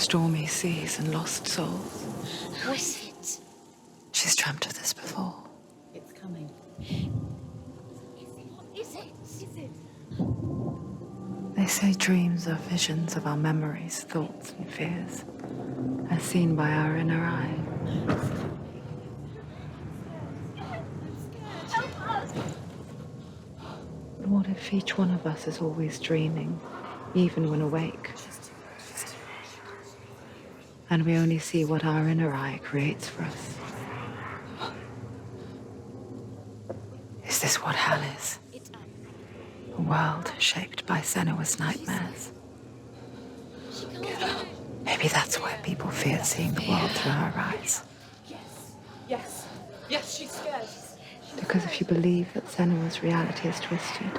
stormy seas and lost souls. How is it? She's dreamt of this before. It's coming. What is it? Is it? They say dreams are visions of our memories, thoughts and fears, as seen by our inner eye. But what if each one of us is always dreaming, even when awake? And we only see what our inner eye creates for us. Is this what hell is? A world shaped by Senua's nightmares. Maybe that's why people fear seeing the world through her eyes. Yes, she's scared. Because if you believe that Senua's reality is twisted,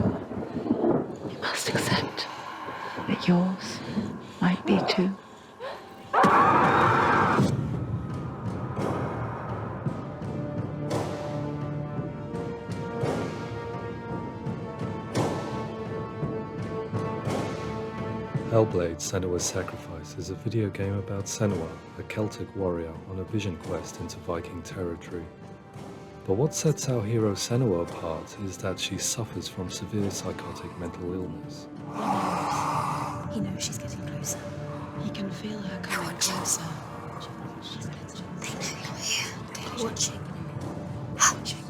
you must accept that yours might be too. Hellblade: Senua's Sacrifice is a video game about Senua, a Celtic warrior on a vision quest into Viking territory. But what sets our hero Senua apart is that she suffers from severe psychotic mental illness. He knows she's getting closer. He can feel her coming closer. They know you're here. They're watching.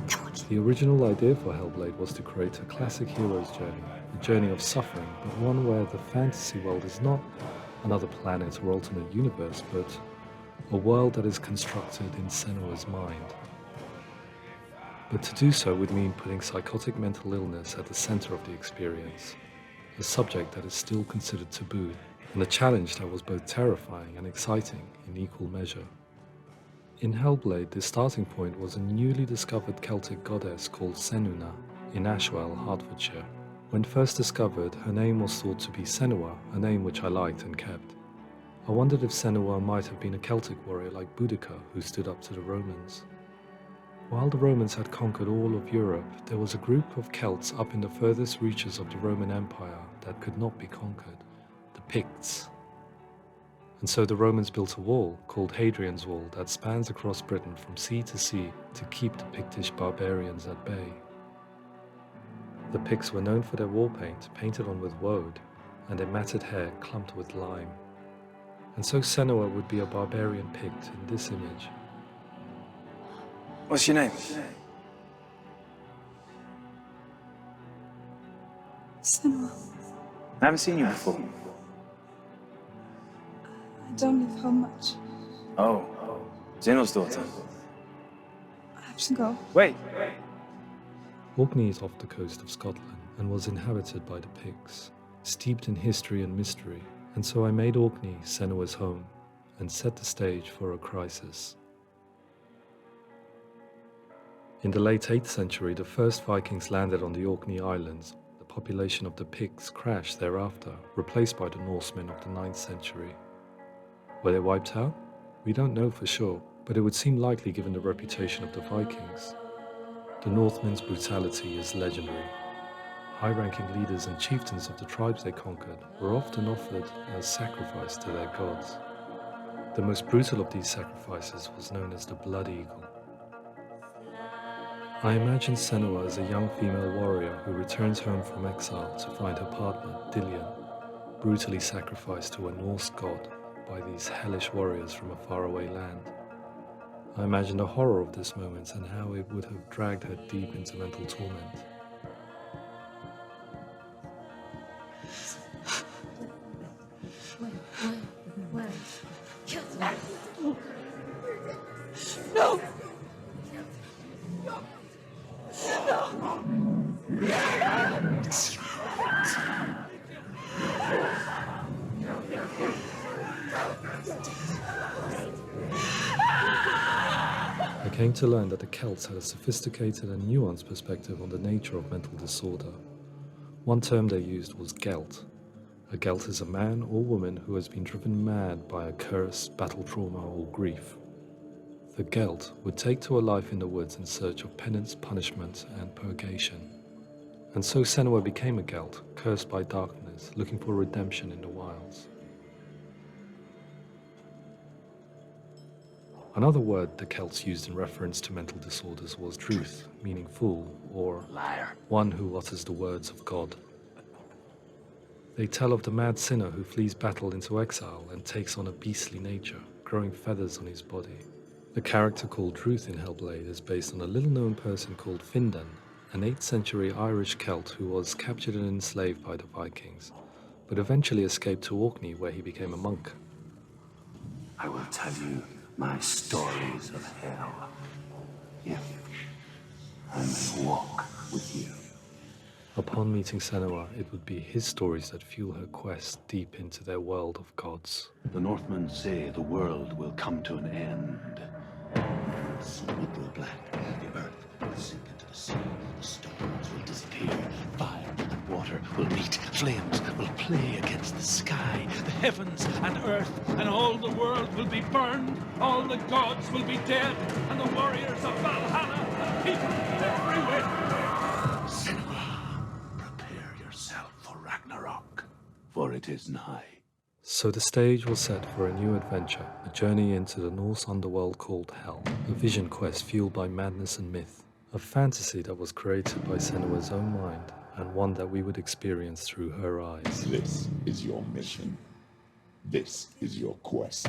They're watching. The original idea for Hellblade was to create a classic hero's journey, a journey of suffering, but one where the fantasy world is not another planet or alternate universe, but a world that is constructed in Senua's mind. But to do so would mean putting psychotic mental illness at the center of the experience, a subject that is still considered taboo, and a challenge that was both terrifying and exciting in equal measure. In Hellblade, the starting point was a newly discovered Celtic goddess called Senua in Ashwell, Hertfordshire. When first discovered, her name was thought to be Senua, a name which I liked and kept. I wondered if Senua might have been a Celtic warrior like Boudica who stood up to the Romans. While the Romans had conquered all of Europe, there was a group of Celts up in the furthest reaches of the Roman Empire that could not be conquered, the Picts. And so the Romans built a wall, called Hadrian's Wall, that spans across Britain from sea to sea to keep the Pictish barbarians at bay. The Picts were known for their war paint, painted on with woad, and their matted hair clumped with lime. And so Senua would be a barbarian Pict in this image. What's your name? Senua. I haven't seen you before. I don't leave home much. Oh, Zeno's daughter. I have to go. Wait. Orkney is off the coast of Scotland and was inhabited by the Picts, steeped in history and mystery, and so I made Orkney Senua's home and set the stage for a crisis. In the late 8th century, the first Vikings landed on the Orkney Islands. The population of the Picts crashed thereafter, replaced by the Norsemen of the 9th century. Were they wiped out? We don't know for sure, but it would seem likely given the reputation of the Vikings. The Northmen's brutality is legendary. High-ranking leaders and chieftains of the tribes they conquered were often offered as sacrifice to their gods. The most brutal of these sacrifices was known as the Blood Eagle. I imagine Senua as a young female warrior who returns home from exile to find her partner, Dillion, brutally sacrificed to a Norse god by these hellish warriors from a faraway land. I imagine the horror of this moment and how it would have dragged her deep into mental torment. No! I came to learn that the Celts had a sophisticated and nuanced perspective on the nature of mental disorder. One term they used was gelt. A gelt is a man or woman who has been driven mad by a curse, battle trauma, or grief. The gelt would take to a life in the woods in search of penance, punishment, and purgation. And so Senua became a gelt, cursed by darkness, looking for redemption in the wilds. Another word the Celts used in reference to mental disorders was truth, meaning fool, or Liar. one who utters the words of God. They tell of the mad sinner who flees battle into exile and takes on a beastly nature, growing feathers on his body. The character called Truth in Hellblade is based on a little-known person called Findan, an 8th century Irish Celt who was captured and enslaved by the Vikings, but eventually escaped to Orkney where he became a monk. I will tell you my stories of hell. If I may walk with you. Upon meeting Senua, it would be his stories that fuel her quest deep into their world of gods. The Northmen say the world will come to an end. The sun will grow black, the earth will sink into the sea, the stars will disappear, fire and water will meet, flames will play against the sky, the heavens and earth and all the world will be burned, all the gods will be dead, and the warriors of Valhalla and people everywhere. Senua, prepare yourself for Ragnarok, for it is nigh. So the stage was set for a new adventure, a journey into the Norse underworld called Hell, a vision quest fueled by madness and myth, a fantasy that was created by Senua's own mind, and one that we would experience through her eyes. This is your mission. This is your quest.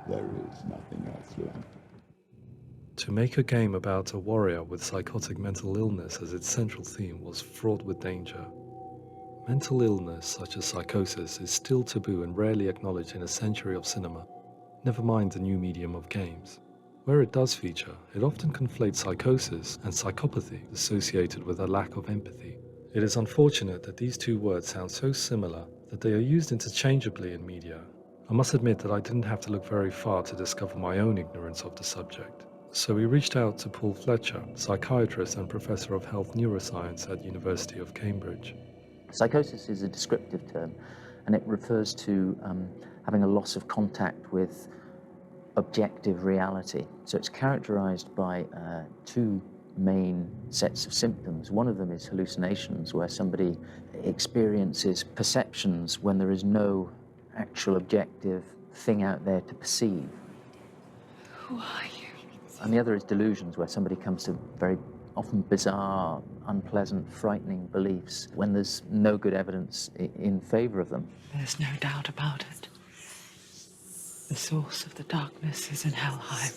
There is nothing else left. To make a game about a warrior with psychotic mental illness as its central theme was fraught with danger. Mental illness, such as psychosis, is still taboo and rarely acknowledged in a century of cinema, never mind the new medium of games. Where it does feature, it often conflates psychosis and psychopathy associated with a lack of empathy. It is unfortunate that these two words sound so similar that they are used interchangeably in media. I must admit that I didn't have to look very far to discover my own ignorance of the subject. So we reached out to Paul Fletcher, psychiatrist and professor of health neuroscience at University of Cambridge. Psychosis is a descriptive term, and it refers to having a loss of contact with objective reality. So it's characterized by two main sets of symptoms. One of them is hallucinations, where somebody experiences perceptions when there is no actual objective thing out there to perceive. Who are you? And the other is delusions, where somebody comes to very often bizarre, unpleasant, frightening beliefs when there's no good evidence in favor of them. There's no doubt about it. The source of the darkness is in Helheim.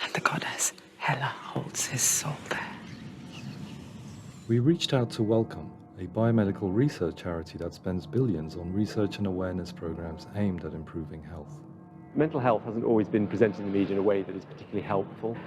And the goddess Hela holds his soul there. We reached out to Welcome, a biomedical research charity that spends billions on research and awareness programs aimed at improving health. Mental health hasn't always been presented in the media in a way that is particularly helpful.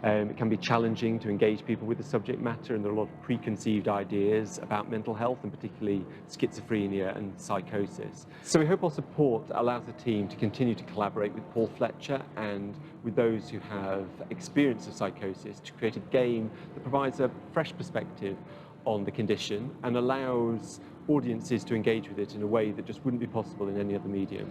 It can be challenging to engage people with the subject matter, and there are a lot of preconceived ideas about mental health, and particularly schizophrenia and psychosis. So we hope our support allows the team to continue to collaborate with Paul Fletcher and with those who have experience of psychosis to create a game that provides a fresh perspective on the condition and allows audiences to engage with it in a way that just wouldn't be possible in any other medium.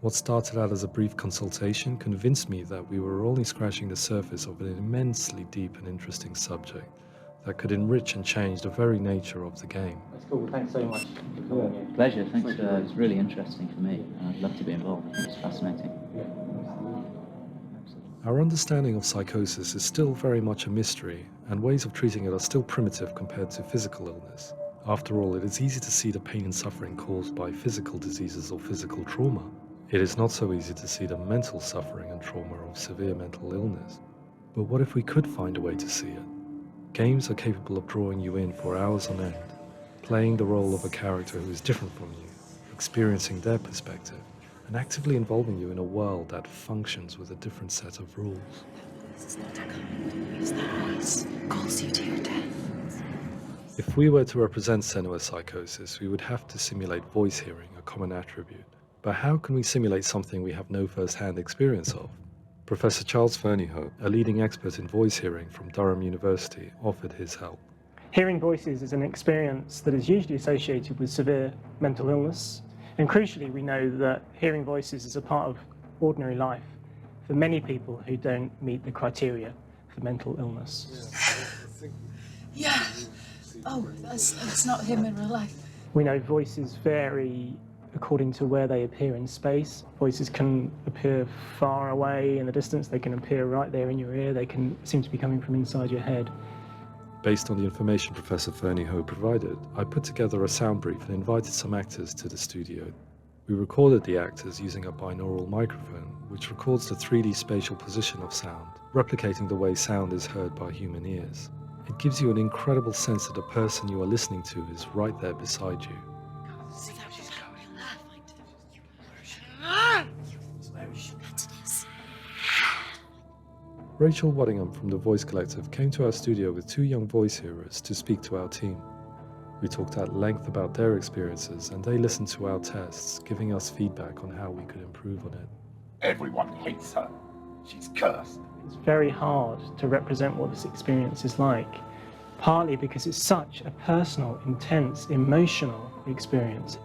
What started out as a brief consultation convinced me that we were only scratching the surface of an immensely deep and interesting subject that could enrich and change the very nature of the game. That's cool. Thanks so much for coming. Pleasure. Thanks. It was really interesting for me, and I'd love to be involved. I think it's fascinating. Our understanding of psychosis is still very much a mystery, and ways of treating it are still primitive compared to physical illness. After all, it is easy to see the pain and suffering caused by physical diseases or physical trauma. It is not so easy to see the mental suffering and trauma of severe mental illness. But what if we could find a way to see it? Games are capable of drawing you in for hours on end, playing the role of a character who is different from you, experiencing their perspective, and actively involving you in a world that functions with a different set of rules. This is not a code. Use that voice. Calls you to your death. If we were to represent Senua's psychosis, we would have to simulate voice hearing, a common attribute. But how can we simulate something we have no first-hand experience of? Professor Charles Fernyhough, a leading expert in voice hearing from Durham University, offered his help. Hearing voices is an experience that is usually associated with severe mental illness, and crucially we know that hearing voices is a part of ordinary life for many people who don't meet the criteria for mental illness. Yeah. Oh, that's not him in real life. We know voices vary according to where they appear in space. Voices can appear far away in the distance, they can appear right there in your ear, they can seem to be coming from inside your head. Based on the information Professor Fernie Ho provided, I put together a sound brief and invited some actors to the studio. We recorded the actors using a binaural microphone, which records the 3D spatial position of sound, replicating the way sound is heard by human ears. It gives you an incredible sense that the person you are listening to is right there beside you. Rachel Waddingham from the Voice Collective came to our studio with 2 young voice hearers to speak to our team. We talked at length about their experiences and they listened to our tests, giving us feedback on how we could improve on it. Everyone hates her. She's cursed. It's very hard to represent what this experience is like, partly because it's such a personal, intense, emotional experience.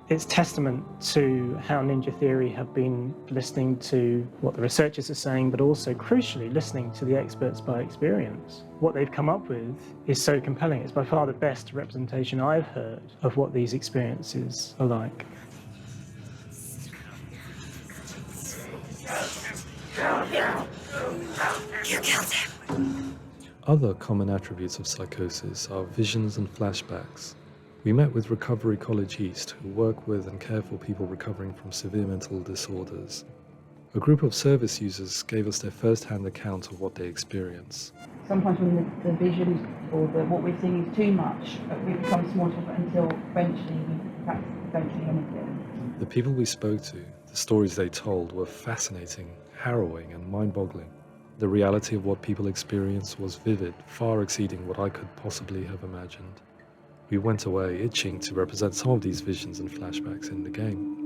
It's testament to how Ninja Theory have been listening to what the researchers are saying, but also, crucially, listening to the experts by experience. What they've come up with is so compelling. It's by far the best representation I've heard of what these experiences are like. You killed him. Other common attributes of psychosis are visions and flashbacks. We met with Recovery College East, who work with and care for people recovering from severe mental disorders. A group of service users gave us their first-hand account of what they experience. Sometimes when the vision or what we're seeing is too much, we become small until eventually we practice eventually anything. The people we spoke to, the stories they told, were fascinating, harrowing and mind-boggling. The reality of what people experienced was vivid, far exceeding what I could possibly have imagined. We went away itching to represent some of these visions and flashbacks in the game.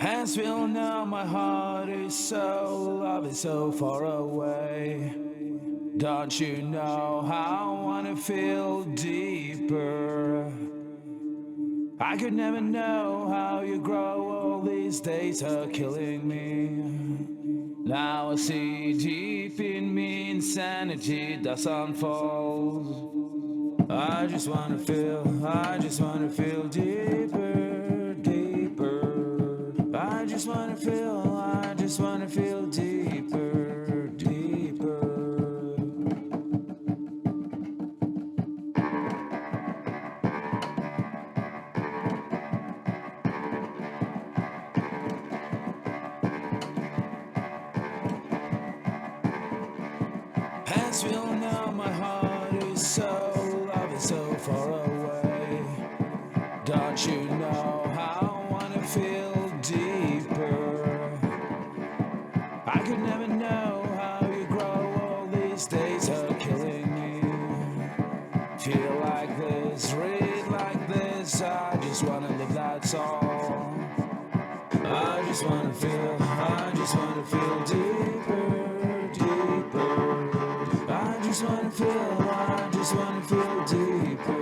As we all know, my heart is so, love is so far away. Don't you know how I wanna feel deeper? I could never know how you grow, all these days are killing me. Now I see deep in me insanity that's unfold. I just wanna feel deeper, deeper. I just wanna feel deeper, deeper. As we all know, my heart is so, love is so far away. Don't you know how I wanna feel deeper? I could never know how you grow, all these days are killing me. Feel like this, read like this, I just wanna live, that's all. I just wanna feel deeper, deeper. I just wanna feel deeper, deeper.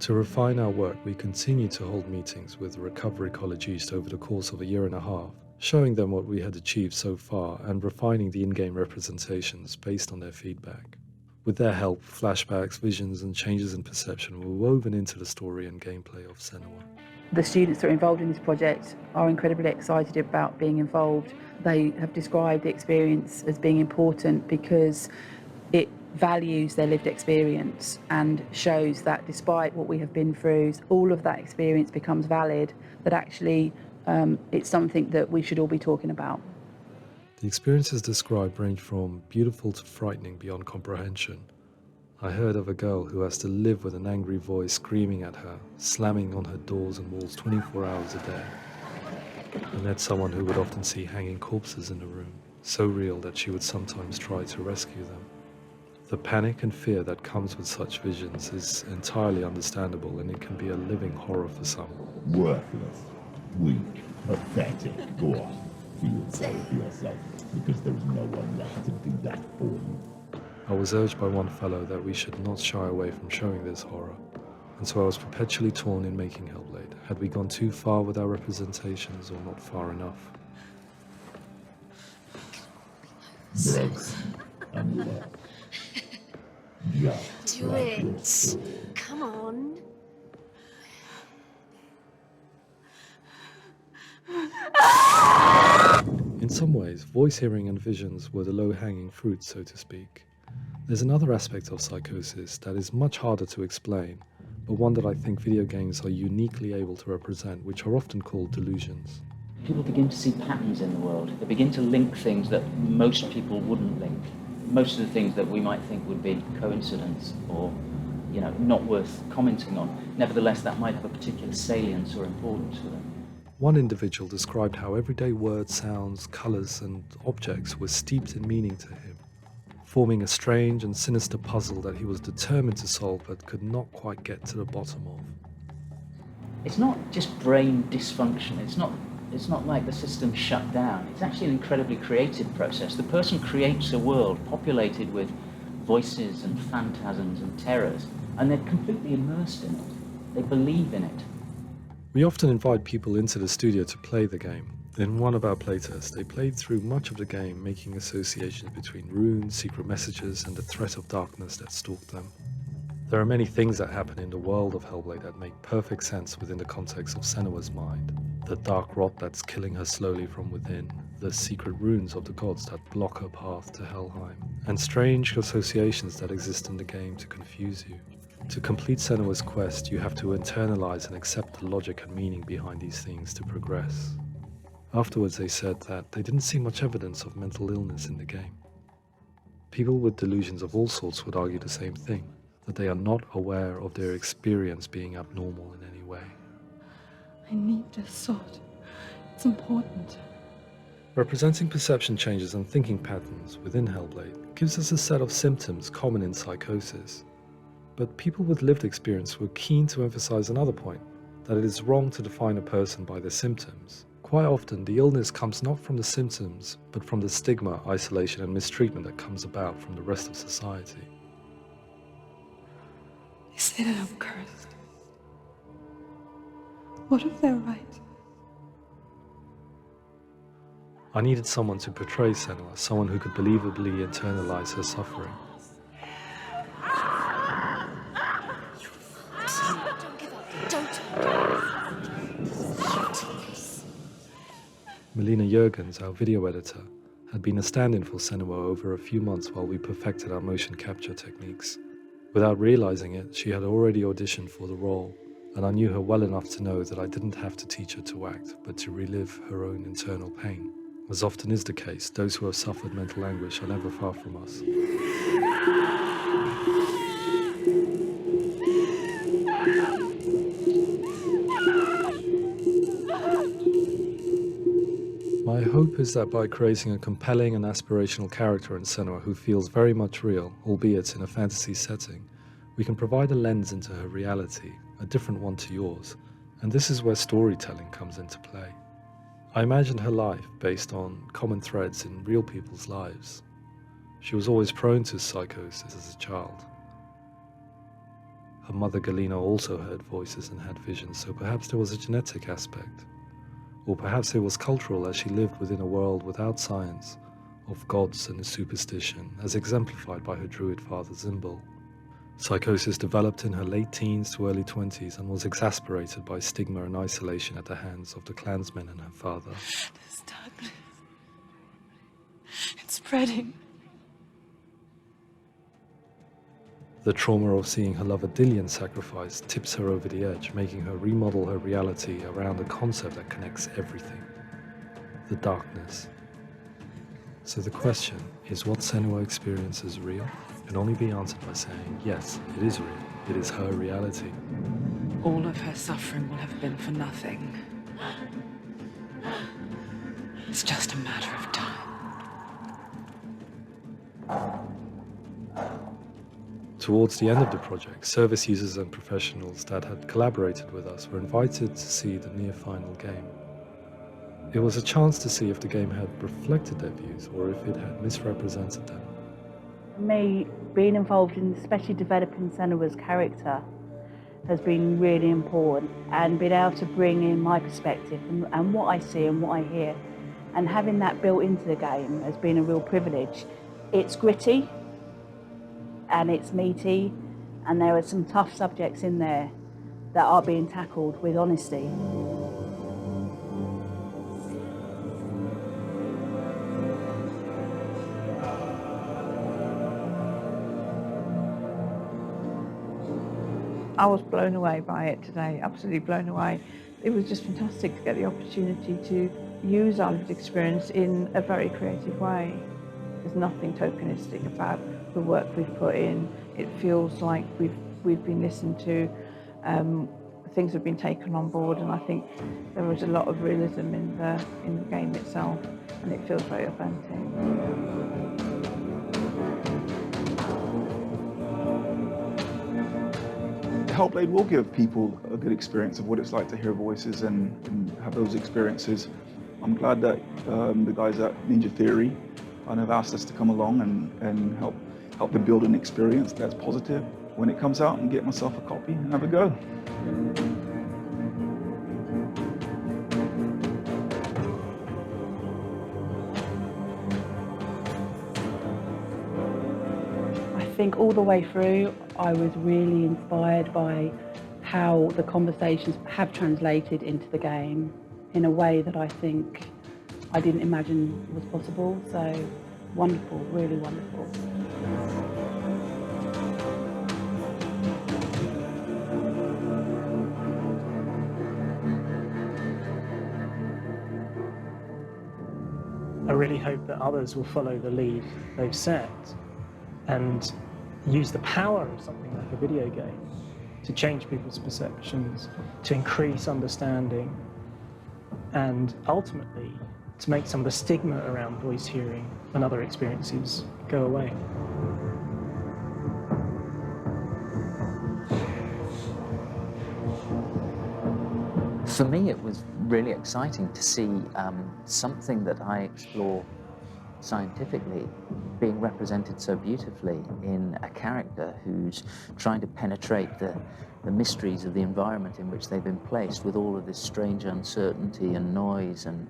To refine our work, we continue to hold meetings with Recovery College East over the course of a year and a half, showing them what we had achieved so far and refining the in-game representations based on their feedback. With their help, flashbacks, visions and changes in perception were woven into the story and gameplay of Senua. The students that are involved in this project are incredibly excited about being involved. They have described the experience as being important because it values their lived experience and shows that despite what we have been through, all of that experience becomes valid, that actually it's something that we should all be talking about. The experiences described range from beautiful to frightening beyond comprehension. I heard of a girl who has to live with an angry voice screaming at her, slamming on her doors and walls 24 hours a day. I met someone who would often see hanging corpses in the room, so real that she would sometimes try to rescue them. The panic and fear that comes with such visions is entirely understandable, and it can be a living horror for some. Worthless, weak, pathetic. Go on, feel sorry for yourself, because there's no one left to do that for you. I was urged by one fellow that we should not shy away from showing this horror, and so I was perpetually torn in making Hellblade. Had we gone too far with our representations or not far enough? Broken and left. Just Do like your it. story. Come on. In some ways, voice hearing and visions were the low-hanging fruit, so to speak. There's another aspect of psychosis that is much harder to explain, but one that I think video games are uniquely able to represent, which are often called delusions. People begin to see patterns in the world. They begin to link things that most people wouldn't link. Most of the things that we might think would be coincidence or, not worth commenting on. Nevertheless, that might have a particular salience or importance for them. One individual described how everyday words, sounds, colours and objects were steeped in meaning to him, forming a strange and sinister puzzle that he was determined to solve but could not quite get to the bottom of. It's not just brain dysfunction. It's not like the system shut down. It's actually an incredibly creative process. The person creates a world populated with voices and phantasms and terrors, and they're completely immersed in it. They believe in it. We often invite people into the studio to play the game. In one of our playtests, they played through much of the game, making associations between runes, secret messages, and the threat of darkness that stalked them. There are many things that happen in the world of Hellblade that make perfect sense within the context of Senua's mind. The dark rot that's killing her slowly from within, the secret runes of the gods that block her path to Helheim, and strange associations that exist in the game to confuse you. To complete Senua's quest, you have to internalize and accept the logic and meaning behind these things to progress. Afterwards, they said that they didn't see much evidence of mental illness in the game. People with delusions of all sorts would argue the same thing, that they are not aware of their experience being abnormal in any way. I need this sword. It's important. Representing perception changes and thinking patterns within Hellblade gives us a set of symptoms common in psychosis. But people with lived experience were keen to emphasize another point, that it is wrong to define a person by their symptoms. Quite often, the illness comes not from the symptoms, but from the stigma, isolation, and mistreatment that comes about from the rest of society. They say that I'm cursed. What if they're right? I needed someone to portray Senua, someone who could believably internalize her suffering. Melina Jurgens, our video editor, had been a stand-in for Senua over a few months while we perfected our motion capture techniques. Without realizing it, she had already auditioned for the role, and I knew her well enough to know that I didn't have to teach her to act, but to relive her own internal pain. As often is the case, those who have suffered mental anguish are never far from us. My hope is that by creating a compelling and aspirational character in Senua who feels very much real, albeit in a fantasy setting, we can provide a lens into her reality, a different one to yours, and this is where storytelling comes into play. I imagined her life based on common threads in real people's lives. She was always prone to psychosis as a child. Her mother Galina also heard voices and had visions, so perhaps there was a genetic aspect. Or perhaps it was cultural, as she lived within a world without science, of gods and superstition, as exemplified by her druid father Zimbal. Psychosis developed in her late teens to early 20s and was exasperated by stigma and isolation at the hands of the clansmen and her father. This darkness. It's spreading. The trauma of seeing her lover Dillion sacrificed tips her over the edge, making her remodel her reality around a concept that connects everything: the darkness. So the question, is what Senua experiences real? Can only be answered by saying, yes, it is real. It is her reality. All of her suffering will have been for nothing. It's just a matter of time. Towards the end of the project, service users and professionals that had collaborated with us were invited to see the near-final game. It was a chance to see if the game had reflected their views or if it had misrepresented them. For me, being involved in especially developing Senua's character has been really important, and being able to bring in my perspective and what I see and what I hear And having that built into the game has been a real privilege. It's gritty and it's meaty, and there are some tough subjects in there that are being tackled with honesty. I was blown away by it today, absolutely blown away. It was just fantastic to get the opportunity to use our lived experience in a very creative way. There's nothing tokenistic about the work we've put in. It feels like we've been listened to, things have been taken on board, and I think there was a lot of realism in the game itself, and it feels very authentic. Hellblade will give people a good experience of what it's like to hear voices and have those experiences. I'm glad that the guys at Ninja Theory have asked us to come along and help them build an experience that's positive when it comes out, and get myself a copy and have a go. I think all the way through, I was really inspired by how the conversations have translated into the game in a way that I think I didn't imagine was possible. So wonderful, really wonderful. I really hope that others will follow the lead they've set and use the power of something like a video game to change people's perceptions, to increase understanding, and ultimately to make some of the stigma around voice hearing and other experiences go away. For me, it was really exciting to see something that I explore scientifically being represented so beautifully in a character who's trying to penetrate the mysteries of the environment in which they've been placed, with all of this strange uncertainty and noise and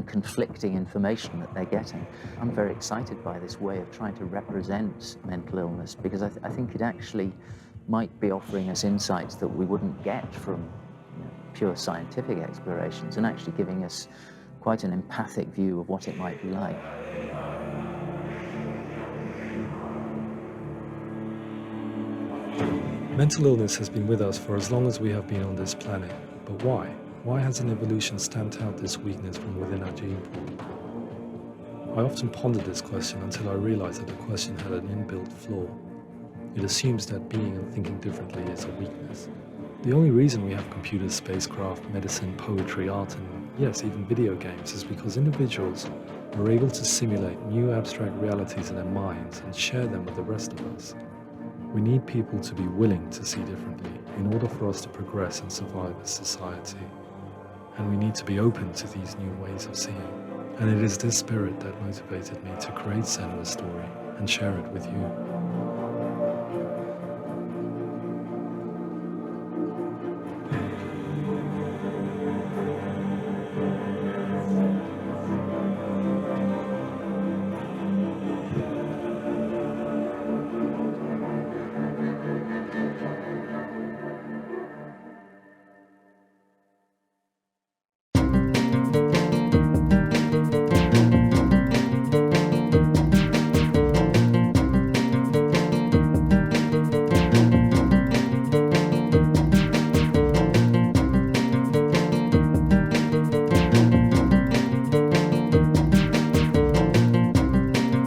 conflicting information that they're getting. I'm very excited by this way of trying to represent mental illness, because I think it actually might be offering us insights that we wouldn't get from pure scientific explorations, and actually giving us quite an empathic view of what it might be like. Mental illness has been with us for as long as we have been on this planet, but why? Why hasn't evolution stamped out this weakness from within our gene pool? I often pondered this question until I realized that the question had an inbuilt flaw. It assumes that being and thinking differently is a weakness. The only reason we have computers, spacecraft, medicine, poetry, art, and yes, even video games is because individuals are able to simulate new abstract realities in their minds and share them with the rest of us. We need people to be willing to see differently in order for us to progress and survive as society. And we need to be open to these new ways of seeing. And it is this spirit that motivated me to create Senua's story and share it with you.